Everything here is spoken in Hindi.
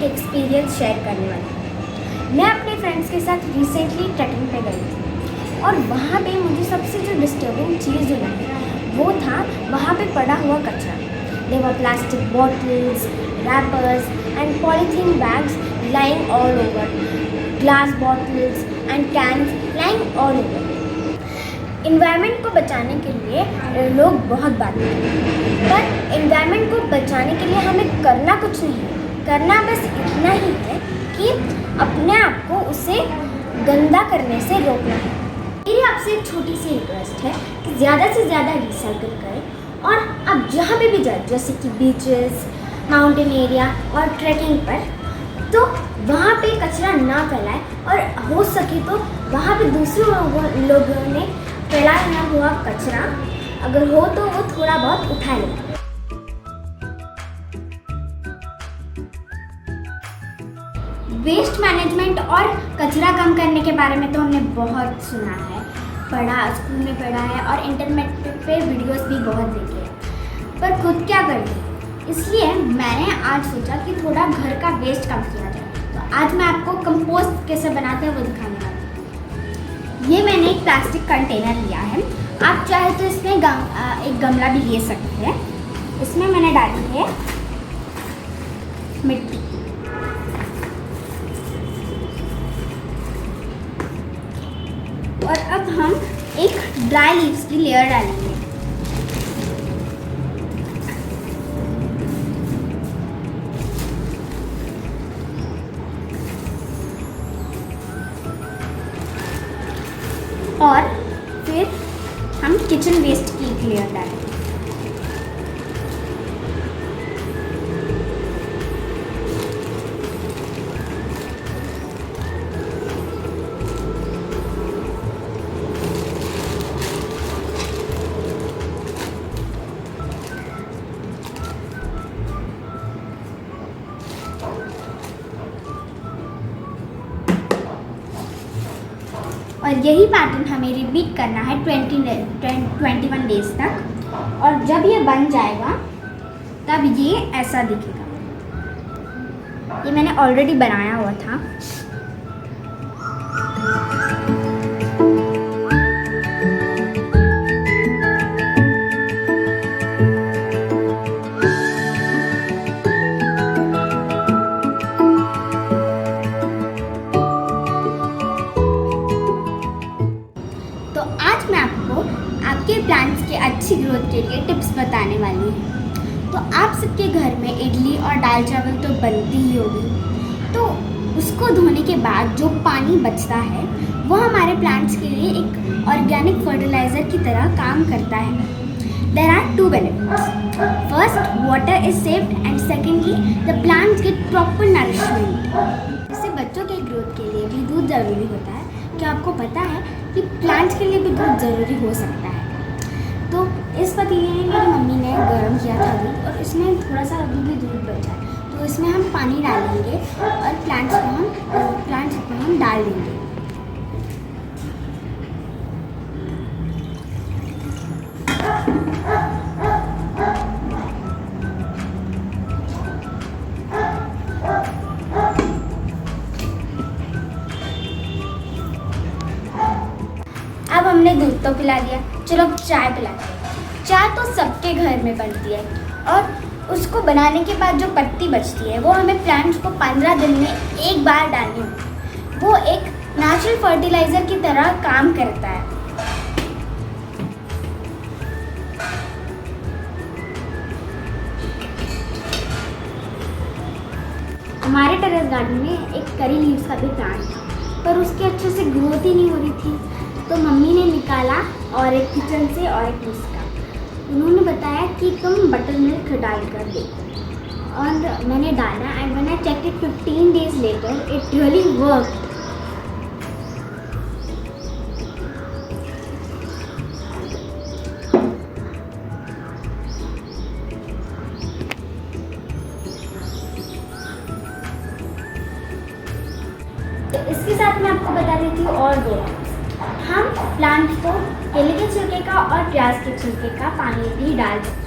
एक्सपीरियंस शेयर करने वाली हूँ। मैं अपने फ्रेंड्स के साथ रिसेंटली ट्रैकिंग पे गई थी और वहाँ पे मुझे सबसे जो डिस्टर्बिंग चीज़ जो लगी वो था वहाँ पे पड़ा हुआ कचरा। There were plastic bottles, wrappers and polythene bags lying all over, glass bottles and cans lying all over. Environment को बचाने के लिए लोग बहुत बातें करते हैं, पर इन्वायरमेंट को बचाने के लिए हमें करना कुछ नहीं है, करना बस इतना ही है कि अपने आप को उसे गंदा करने से रोकना है। मेरी आपसे एक छोटी सी रिक्वेस्ट है कि ज़्यादा से ज़्यादा रिसाइकिल करें और आप जहाँ पे भी जाए, जैसे कि बीचेस, माउंटेन एरिया और ट्रैकिंग पर, तो वहाँ पे कचरा ना फैलाएं और हो सके तो वहाँ पे दूसरे लोगों ने फैलाया हुआ कचरा अगर हो तो वो थोड़ा बहुत उठा लें। वेस्ट मैनेजमेंट और कचरा कम करने के बारे में तो हमने बहुत सुना है, पढ़ा, स्कूल में पढ़ा है और इंटरनेट पे वीडियोस भी बहुत देखे हैं, पर खुद क्या करें। इसलिए मैंने आज सोचा कि थोड़ा घर का वेस्ट कम किया जाए। तो आज मैं आपको कंपोस्ट कैसे बनाते हैं वो दिखाने वाली हूँ। ये मैंने एक प्लास्टिक कंटेनर लिया है, आप चाहे तो इसमें एक गमला भी ले सकते हैं। इसमें मैंने डाली है मिट्टी, और अब हम एक ड्राई लीव्स की लेयर डालेंगे। और फिर हम किचन वेस्ट की एक लेयर डालेंगे। और यही पैटर्न हमें रिपीट करना है 21 डेज तक, और जब ये बन जाएगा तब ये ऐसा दिखेगा। ये मैंने ऑलरेडी बनाया हुआ था। तो आज मैं आपको आपके प्लांट्स के अच्छी ग्रोथ के लिए टिप्स बताने वाली हूँ। तो आप सबके घर में इडली और दाल चावल तो बनती ही होगी, तो उसको धोने के बाद जो पानी बचता है वो हमारे प्लांट्स के लिए एक ऑर्गेनिक फर्टिलाइज़र की तरह काम करता है। There are two benefits. First, water is saved and secondly, the plants get proper nourishment. इससे बच्चों के ग्रोथ के लिए भी दूध ज़रूरी होता है। क्या आपको पता है कि प्लांट्स के लिए भी दूध ज़रूरी हो सकता है? तो इस पतीले में मेरी मम्मी ने गर्म किया था दूध, और इसमें थोड़ा सा अभी भी दूध बचा है, तो इसमें हम पानी डालेंगे और प्लांट्स को हम डाल देंगे। अब हमने दूध तो पिला दिया, चलो अब चाय पिलाते हैं। चाय तो सबके घर में बनती है, और उसको बनाने के बाद जो पत्ती बचती है वो हमें प्लांट्स को 15 दिन में एक बार डालनी होती है। वो एक नेचुरल फर्टिलाइज़र की तरह काम करता है। हमारे टेरेस गार्डन में एक करी लीव्स का भी प्लांट था, पर उसकी अच्छे से ग्रोथ ही नहीं हो रही थी, तो मम्मी ने निकाला और एक किचन से और एक उसका। उन्होंने बताया कि तुम बटर मिल्क डाल कर देखो, और मैंने डाला, and when I checked it 15 days later it really worked. तो इसके साथ मैं आपको बता देती हूँ और दो हम प्लांट को केले के छिलके का और प्याज के छिलके का पानी भी डाल सकते हैं।